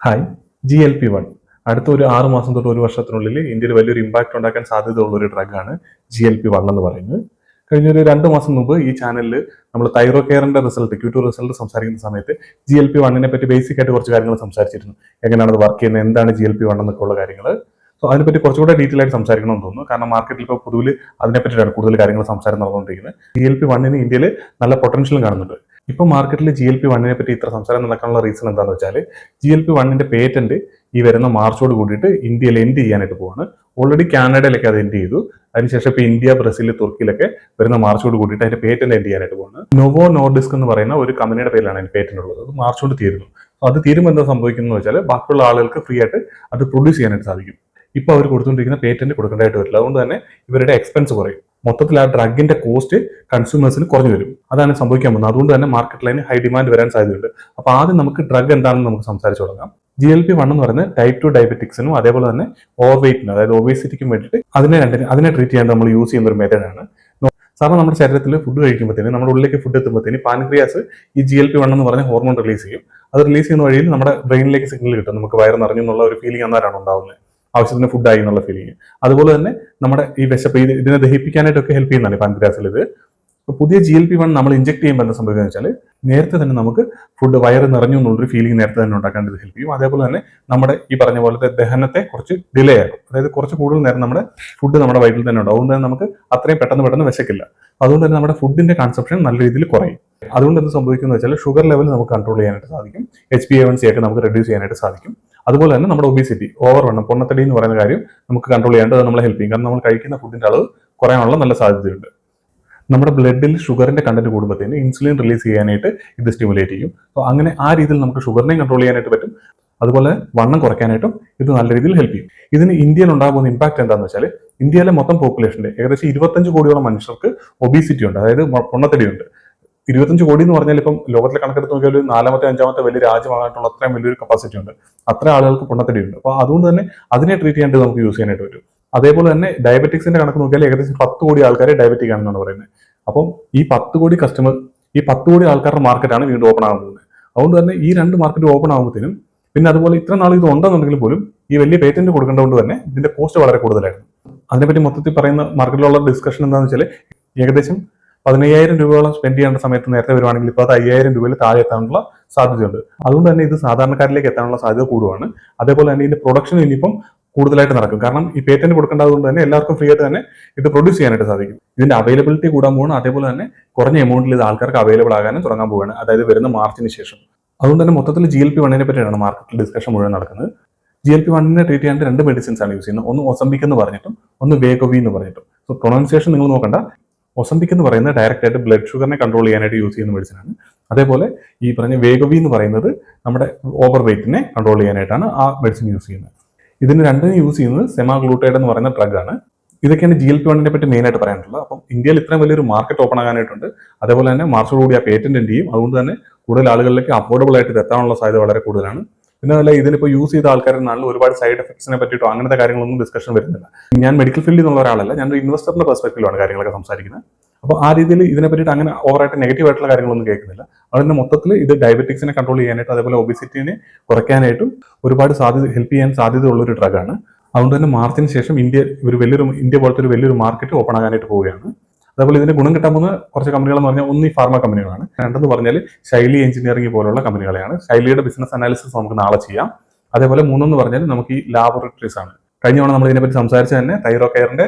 Hi. GLP-1 അടുത്ത ഒരു 6 മാസം തൊട്ട് 1 വർഷത്തിനുള്ളിൽ ഇന്ത്യയിൽ വലിയൊരു ഇമ്പാക്ട് ഉണ്ടാക്കാൻ സാധ്യതയുള്ള ഒരു ഡ്രഗാണ് GLP-1 എന്ന് പറയുന്നത്. കഴിഞ്ഞൊരു 2 മാസം മുമ്പ് ഈ ചാനലിൽ നമ്മൾ തൈറോ കെയറിന്റെ റിസൾട്ട് Q2 റിസൾട്ട് സംസാരിക്കുന്ന സമയത്ത് GLP-1 പറ്റി ബേസിക് ആയിട്ട് കുറച്ച് കാര്യങ്ങൾ സംസാരിച്ചിരുന്നു. എങ്ങനെയാണ് അത് വർക്ക് ചെയ്യുന്നത്, എന്താണ് GLP-1 എന്നൊക്കെ ഉള്ള കാര്യങ്ങൾ. സോ അതിനെപ്പറ്റി കുറച്ചുകൂടെ ഡീറ്റെയിൽ ആയിട്ട് സംസാരിക്കണമെന്ന് തോന്നുന്നു. കാരണം മാർക്കറ്റിൽ ഇപ്പോൾ പൊതുവിൽ അതിനെപ്പറ്റിയാണ് കൂടുതൽ കാര്യങ്ങൾ സംസാരം നടന്നുകൊണ്ടിരിക്കുന്നത്. GLP-1 ഇന്ത്യയിൽ നല്ല പൊട്ടൻഷ്യലും കാണുന്നുണ്ട്. ഇപ്പോൾ മാർക്കറ്റിൽ GLP-1 പറ്റി ഇത്ര സംസാരം നടക്കാനുള്ള റീസൺ എന്താണെന്ന് വെച്ചാൽ GLP-1 പേറ്റന്റ് ഈ വരുന്ന മാർച്ചോട് കൂടിയിട്ട് ഇന്ത്യയിൽ എൻഡ് ചെയ്യാനായിട്ട് പോവാണ്. ഓൾറെഡി കാനഡയിലൊക്കെ അത് എൻഡ് ചെയ്തു. അതിനുശേഷം ഇപ്പോൾ ഇന്ത്യ, ബ്രസീൽ, തുർക്കിയിലൊക്കെ വരുന്ന മാർച്ചോട് കൂടിയിട്ട് അതിന്റെ പേറ്റന്റ് എൻഡ് ചെയ്യാനായിട്ട് പോവാണ്. നോവോ നോർഡിസ്ക് എന്ന് പറയുന്ന ഒരു കമ്പനിയുടെ പേരിലാണ് അതിന്റെ പേറ്റന്റ് ഉള്ളത്. അത് മാർച്ചോട് തീരുന്നു. അത് തീരുമ്പോൾ എന്താ സംഭവിക്കുന്നത് വെച്ചാൽ ബാക്കിയുള്ള ആളുകൾക്ക് ഫ്രീ ആയിട്ട് അത് പ്രൊഡ്യൂസ് ചെയ്യാനായിട്ട് സാധിക്കും. ഇപ്പോൾ അവർ കൊടുത്തുകൊണ്ടിരിക്കുന്ന പേറ്റന്റ് കൊടുക്കേണ്ടതായിട്ട് വരില്ല. അതുകൊണ്ട് തന്നെ ഇവരുടെ എക്സ്പെൻസ് കുറയും. മൊത്തത്തിൽ ആ ഡ്രഗിന്റെ കോസ്റ്റ് കൺസ്യൂമേഴ്സിന് കുറഞ്ഞു വരും. അതാണ് സംഭവിക്കാൻ പോകുന്നത്. അതുകൊണ്ട് തന്നെ മാർക്കറ്റിൽ അതിന് ഹൈ ഡിമാൻഡ് വരാൻ സാധ്യതയുണ്ട്. അപ്പോൾ ആദ്യം നമുക്ക് ഡ്രഗ് എന്താണെന്ന് നമുക്ക് സംസാരിച്ചു തുടങ്ങാം. GLP-1 എന്ന് പറയുന്നത് ടൈപ്പ് 2 ഡയബറ്റിക്സിനും അതേപോലെ തന്നെ ഓവർ വെയിറ്റിനും അതായത് ഒബേസിറ്റിക്കും വേണ്ടിയിട്ട് അതിനെ ട്രീറ്റ് ചെയ്യാൻ നമ്മൾ യൂസ് ചെയ്യുന്ന ഒരു മെത്തേഡാണ്. സാധാരണ നമ്മുടെ ശരീരത്തിൽ ഫുഡ് കഴിക്കുമ്പോഴത്തേന് നമ്മുടെ ഉള്ളിലേക്ക് ഫുഡ് എത്തുമ്പോഴത്തേന് പാൻക്രിയാസ് ഈ GLP-1 എന്ന് പറഞ്ഞ ഹോർമോൺ റിലീസ് ചെയ്യും. അത് റിലീസ് ചെയ്യുന്ന വഴിയിൽ നമ്മുടെ ബ്രെയിനിലേക്ക് സിഗ്നൽ കിട്ടും. നമുക്ക് വയറ് നിറഞ്ഞു എന്നുള്ള ഒരു ഫീലിംഗ് അന്നേരമാണ് ഉണ്ടാവുന്നത്. ആവശ്യത്തിന് ഫുഡായി എന്നുള്ള ഫീലിംഗ്. അതുപോലെ തന്നെ നമ്മുടെ ഈ വിശപ്പ് ഇതിനെ ദഹിപ്പിക്കാനായിട്ടൊക്കെ ഹെൽപ്പ് ചെയ്യുന്നതാണ് പാൻക്രിയാസിൽ ഇത്. പുതിയ GLP-1 നമ്മൾ ഇഞ്ചെക്ട് ചെയ്യുമ്പോൾ എന്താ സംഭവിക്കുന്നത് വെച്ചാൽ നേരത്തെ തന്നെ നമുക്ക് ഫുഡ് വയറ് നിറഞ്ഞു എന്നുള്ളൊരു ഫീലിംഗ് നേരത്തെ തന്നെ ഉണ്ടാക്കാൻ ഇത് ഹെൽപ്പ് ചെയ്യും. അതേപോലെ തന്നെ നമ്മുടെ ഈ പറഞ്ഞ പോലത്തെ ദഹനത്തെ കുറച്ച് ഡിലേ ആകും. അതായത് കുറച്ച് കൂടുതൽ നേരം നമ്മുടെ ഫുഡ് നമ്മുടെ വയറ്റിൽ തന്നെ ഉണ്ടാവും. അതുകൊണ്ട് തന്നെ നമുക്ക് അത്രയും പെട്ടെന്ന് വിശക്കില്ല. അതുകൊണ്ട് തന്നെ നമ്മുടെ ഫുഡിന്റെ കൺസപ്ഷൻ നല്ല രീതിയിൽ കുറയും. അതുകൊണ്ട് എന്ത് സംഭവിക്കുന്നത് വെച്ചാൽ ഷുഗർ ലെവൽ നമുക്ക് കൺട്രോൾ ചെയ്യാനായിട്ട് സാധിക്കും. HbA1c ഒക്കെ നമുക്ക് റെഡ്യൂസ് ചെയ്യാനായിട്ട് സാധിക്കും. അതുപോലെ തന്നെ നമ്മുടെ ഒബിസിറ്റി, ഓവർവണ്ണം, പൊണ്ണത്തടി എന്ന് പറയുന്ന കാര്യം നമുക്ക് കൺട്രോൾ ചെയ്യാണ്ട് അത് നമ്മളെ ഹെൽപ്പ് ചെയ്യും. കാരണം നമ്മൾ കഴിക്കുന്ന ഫുഡിന്റെ അളവ് കുറയാനുള്ള നല്ല സാധ്യതയുണ്ട്. നമ്മുടെ ബ്ലഡിൽ ഷുഗറിന്റെ കണ്ടന്റ് കൂടുമ്പോഴത്തേന് ഇൻസുലിൻ റിലീസ് ചെയ്യാനായിട്ട് ഇത് സ്റ്റിമുലേറ്റ് ചെയ്യും. സോ അങ്ങനെ ആ രീതിയിൽ നമുക്ക് ഷുഗറിനെയും കൺട്രോൾ ചെയ്യാനായിട്ട് പറ്റും. അതുപോലെ വണ്ണം കുറയ്ക്കാനായിട്ടും ഇത് നല്ല രീതിയിൽ ഹെൽപ്പ് ചെയ്യും. ഇതിന് ഇന്ത്യയിൽ ഉണ്ടാകുന്ന ഇമ്പാക്ട് എന്താണെന്ന് വെച്ചാൽ ഇന്ത്യയിലെ മൊത്തം പോപ്പുലേഷന്റെ ഏകദേശം 25 കോടിയോളം മനുഷ്യർക്ക് ഒബീസിറ്റി ഉണ്ട്, അതായത് പൊണ്ണത്തടിയുണ്ട്. 25 കോടി എന്ന് പറഞ്ഞാൽ ഇപ്പം ലോകത്തിലെ കണക്കെടുത്ത് നോക്കിയാൽ 4ാമത്തെ 5ാമത്തെ വലിയ രാജ്യമാകാനുള്ള അത്രയും വലിയൊരു കപ്പാസിറ്റി ഉണ്ട്. അത്ര ആളുകൾക്ക് പൊണ്ണത്തടിയുണ്ട്. അപ്പോൾ അതുകൊണ്ട് തന്നെ അതിനെ ട്രീറ്റ് ചെയ്യാനായിട്ട് നമുക്ക് യൂസ് ചെയ്യാനായിട്ട് വരും. അതേപോലെ തന്നെ ഡയബറ്റിക്സിന്റെ കണക്ക് നോക്കിയാൽ ഏകദേശം 10 കോടി ആൾക്കാരെ ഡയബറ്റിക് ആണെന്നാണ് പറയുന്നത്. അപ്പം ഈ 10 കോടി ആൾക്കാരുടെ മാർക്കറ്റാണ് വീണ്ടും ഓപ്പൺ ആകുന്നത്. അതുകൊണ്ട് തന്നെ ഈ 2 മാർക്കറ്റ് ഓപ്പൺ ആകുമ്പോഴത്തേനും പിന്നെ അതുപോലെ ഇത്ര നാൾ ഇത് ഉണ്ടെന്നുണ്ടെങ്കിൽ പോലും ഈ വലിയ പേറ്റന്റ് കൊടുക്കേണ്ടതുകൊണ്ട് തന്നെ ഇതിന്റെ കോസ്റ്റ് വളരെ കൂടുതലായിരുന്നു. അതിനെപ്പറ്റി മൊത്തത്തിൽ പറയുന്ന മാർക്കറ്റിലുള്ള ഡിസ്കഷൻ എന്താണെന്ന് വെച്ചാൽ ഏകദേശം 15,000 രൂപയോളം സ്പെൻഡ് ചെയ്യേണ്ട സമയത്ത് നേരത്തെ വരുവാണെങ്കിൽ ഇപ്പോൾ അത് 5,000 രൂപയിൽ താഴെ എത്താനുള്ള സാധ്യതയുണ്ട്. അതുകൊണ്ട് തന്നെ ഇത് സാധാരണക്കാരിലേക്ക് എത്താനുള്ള സാധ്യത കൂടുവാണ്. അതേപോലെ തന്നെ ഇതിന്റെ പ്രൊഡക്ഷൻ ഇനിയിപ്പം കൂടുതലായിട്ട് നടക്കും. കാരണം ഈ പേറ്റന്റ് കൊടുക്കേണ്ടതുകൊണ്ട് തന്നെ എല്ലാവർക്കും ഫ്രീ ആയിട്ട് തന്നെ ഇത് പ്രൊഡ്യൂസ് ചെയ്യാനായിട്ട് സാധിക്കും. ഇതിന്റെ അവൈലബിലിറ്റി കൂടാൻ പോകണം. അതേപോലെ തന്നെ കുറഞ്ഞ എമൗണ്ടിൽ ഇത് ആൾക്കാർക്ക് അവൈലബിൾ ആകാനും തുടങ്ങാൻ പോവുകയാണ്, അതായത് വരുന്ന മാർച്ചിന് ശേഷം. അതുകൊണ്ട് തന്നെ മൊത്തത്തിൽ GLP-1 പറ്റിയാണ് മാർക്കറ്റിൽ ഡിസ്കഷൻ മുഴുവൻ നടക്കുന്നത്. GLP-1 ട്രീറ്റ് ചെയ്യാൻ 2 മെഡിസിൻസ് ആണ് യൂസ് ചെയ്യുന്നത്. ഒന്ന് ഒസംബിക് എന്ന് പറഞ്ഞിട്ടും ഒന്ന് വേഗോവി എന്ന് പറഞ്ഞിട്ടും. സോ പ്രൊണൗൺസിയേഷൻ നിങ്ങൾ നോക്കണ്ട. ഒസംബിക് എന്ന് പറയുന്നത് ഡയറക്റ്റ് ആയിട്ട് ബ്ലഡ് ഷുഗറിനെ കൺട്രോൾ ചെയ്യാനായിട്ട് യൂസ് ചെയ്യുന്ന മെഡിസിൻ ആണ്. അതേപോലെ ഈ പറഞ്ഞ വേഗോവി എന്ന് പറയുന്നത് നമ്മുടെ ഓവർ വെയിറ്റിനെ കൺട്രോൾ ചെയ്യാനായിട്ടാണ് ആ മെഡിസിൻ യൂസ് ചെയ്യുന്നത്. ഇതിന് രണ്ടിനും യൂസ് ചെയ്യുന്നത് സെമാഗ്ലൂട്ടൈഡ് എന്ന് പറയുന്ന ഡ്രഗ് ആണ്. ഇതൊക്കെയാണ് GLP-1 പറ്റി മെയിൻ ആയിട്ട് പറയാനുള്ളത്. അപ്പം ഇന്ത്യയിൽ ഇത്രയും വലിയൊരു മാർക്കറ്റ് ഓപ്പൺ ആകാനായിട്ടുണ്ട്. അതേപോലെ തന്നെ മാർച്ചോടുകൂടി ആ പേറ്റന്റ് എൻഡ് ചെയ്യും. അതുകൊണ്ട് തന്നെ കൂടുതൽ ആളുകളിലേക്ക് അഫോർഡബിൾ ആയിട്ട് ഇത് എത്താനുള്ള സാധ്യത വളരെ കൂടുതലാണ്. പിന്നെ അല്ല ഇതിനിപ്പോൾ യൂസ് ചെയ്ത ആൾക്കാരിൽ നിന്നാണ് ഒരുപാട് സൈഡ് എഫക്ട്സിനെ പറ്റിയിട്ടോ അങ്ങനത്തെ കാര്യങ്ങളൊന്നും ഡിസ്കഷൻ വരുന്നില്ല. ഞാൻ മെഡിക്കൽ ഫീൽഡിൽ നിന്നുള്ള ഒരാളല്ല, ഞാൻ ഒരു ഇൻവെസ്റ്ററിന്റെ പെർസ്പെക്റ്റീവിലാണ് കാര്യങ്ങളൊക്കെ സംസാരിക്കുന്നത്. അപ്പോൾ ആ രീതിയിൽ ഇതിനെ പറ്റിയിട്ട് അങ്ങനെ ഓവറായിട്ട് നെഗറ്റീവ് ആയിട്ടുള്ള കാര്യങ്ങളൊന്നും കേൾക്കുന്നില്ല. അതുകൊണ്ട് മൊത്തത്തിൽ ഇത് ഡയബറ്റിക്സിനെ കൺട്രോൾ ചെയ്യാനായിട്ട് അതേപോലെ ഒബിസിറ്റിനെ കുറയ്ക്കാനായിട്ടും ഒരുപാട് ഹെൽപ്പ് ചെയ്യാൻ സാധ്യതയുള്ള ഒരു ഡ്രഗാണ്. അതുകൊണ്ട് തന്നെ മാർച്ചിന് ശേഷം ഇന്ത്യ പോലത്തെ ഒരു വലിയൊരു മാർക്കറ്റ് ഓപ്പൺ ആകാനായിട്ട് പോവുകയാണ്. അതേപോലെ ഇതിന്റെ ഗുണം കിട്ടാൻ പോകുന്ന കുറച്ച് കമ്പനികൾ എന്ന് പറഞ്ഞാൽ ഒന്ന് ഈ ഫാർമ കമ്പനികളാണ്. രണ്ടെന്ന് പറഞ്ഞാൽ ശൈലി എഞ്ചിനീയറിംഗ് പോലുള്ള കമ്പനികളെയാണ്. ശൈലിയുടെ ബിസിനസ് അനാലിസിസ് നമുക്ക് നാളെ ചെയ്യാം. അതേപോലെ മൂന്നെന്ന് പറഞ്ഞാൽ നമുക്ക് ഈ ലാബോറട്ടറീസ് ആണ്. കഴിഞ്ഞ തവണ നമ്മൾ ഇതിനെപ്പറ്റി സംസാരിച്ച തന്നെ തൈറോ കെയറിന്റെ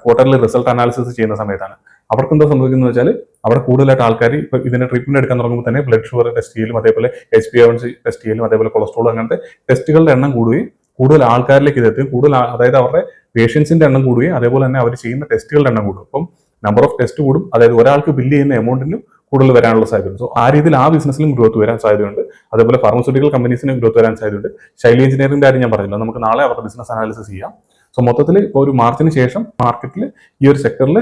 ക്വാർട്ടർലി റിസൾട്ട് അനാലിസിസ് ചെയ്യുന്ന സമയത്താണ്. അവർക്ക് എന്താ സംഭവിക്കുന്നത് വെച്ചാൽ അവിടെ കൂടുതലായിട്ട് ആൾക്കാർ ഇപ്പൊ ഇതിന്റെ ട്രീറ്റ്മെന്റ് എടുക്കാൻ തുടങ്ങുമ്പോൾ തന്നെ ബ്ലഡ് ഷുഗർ ടെസ്റ്റ് ചെയ്യലും അതേപോലെ HbA1c ടെസ്റ്റ് ചെയ്യലും അതേപോലെ കൊളസ്ട്രോൾ അങ്ങനത്തെ ടെസ്റ്റുകളുടെ എണ്ണം കൂടുകയും കൂടുതൽ ആൾക്കാരിലേക്ക് ഇതെത്തും. അതായത് അവരുടെ പേഷ്യൻസിന്റെ എണ്ണം കൂടുകയും അതേപോലെ തന്നെ അവർ ചെയ്യുന്ന ടെസ്റ്റുകളുടെ എണ്ണം കൂടും. അപ്പം നമ്പർ ഓഫ് ടെസ്റ്റ് കൂടും. അതായത് ഒരാൾക്ക് ബില്ല് ചെയ്യുന്ന എമൗണ്ടിനും കൂടുതൽ വരാനുള്ള സാധ്യതയുണ്ട്. സോ ആ രീതിയിൽ ആ ബിസിനസ്സിലും ഗ്രോത്ത് വരാൻ സാധ്യതയുണ്ട്. അതേപോലെ ഫാർമസ്യൂട്ടിക്കൽ കമ്പനീസിനും ഗ്രോത്ത് വരാൻ സാധ്യതയുണ്ട്. ശൈലി എഞ്ചിനീയറിംഗിന്റെ കാര്യം ഞാൻ പറഞ്ഞില്ല, നമുക്ക് നാളെ അവരുടെ ബിസിനസ് അനാലിസിസ് ചെയ്യാം. സോ മൊത്തത്തിൽ ഇപ്പോൾ ഒരു മാർച്ചിന് ശേഷം മാർക്കറ്റിൽ ഈ ഒരു സെക്ടറിൽ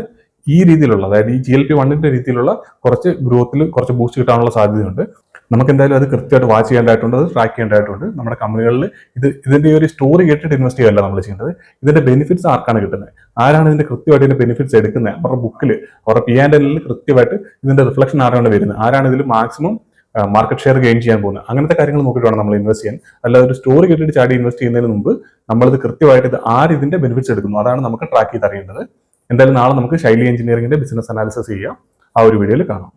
ഈ രീതിയിലുള്ള അതായത് ഈ GLP-1 രീതിയിലുള്ള കുറച്ച് ഗ്രോത്തിൽ കുറച്ച് ബൂസ്റ്റ് കിട്ടാനുള്ള സാധ്യതയുണ്ട്. നമുക്ക് എന്തായാലും അത് കൃത്യമായിട്ട് വാച്ച് ചെയ്യേണ്ടതായിട്ടുണ്ട്, അത് ട്രാക്ക് ചെയ്യേണ്ടതായിട്ടുണ്ട്. നമ്മുടെ കമ്പനികളിൽ ഇതിന്റെ ഒരു സ്റ്റോറി കേട്ടിട്ട് ഇൻവെസ്റ്റ് ചെയ്യല്ല നമ്മൾ ചെയ്യേണ്ടത്. ഇതിന്റെ ബെനിഫിറ്റ്സ് ആർക്കാണ് കിട്ടുന്നത്, ആരാണ് ഇതിന്റെ കൃത്യമായിട്ട് ഇതിന്റെ ബെനിഫിറ്റ്സ് എടുക്കുന്നത്, അവരുടെ ബുക്കിൽ അവരുടെ P&L കൃത്യമായിട്ട് ഇതിന്റെ റിഫ്ലക്ഷൻ ആരാണ് വരുന്നത്, ആരാണ് ഇതിൽ മാക്സിമം മാർക്കറ്റ് ഷെയർ ഗെയിൻ ചെയ്യാൻ പോകുന്നത്, അങ്ങനത്തെ കാര്യങ്ങൾ നോക്കിയിട്ട് വേണം നമ്മൾ ഇൻവെസ്റ്റ് ചെയ്യാൻ. അല്ലാതെ ഒരു സ്റ്റോറി കേട്ടിട്ട് ചാടി ഇൻവെസ്റ്റ് ചെയ്യുന്നതിന് മുമ്പ് നമ്മളിത് കൃത്യമായിട്ട് ഇത് ആര് ഇതിന്റെ ബെനിഫിറ്റ്സ് എടുക്കുന്നു അതാണ് നമുക്ക് ട്രാക്ക് ചെയ്ത് അറിയേണ്ടത്. എന്തായാലും നാളെ നമുക്ക് ശൈലി എഞ്ചിനീയറിംഗിന്റെ ബിസിനസ് അനാലിസിസ് ചെയ്യാം. ആ ഒരു വീഡിയോയിൽ കാണാം.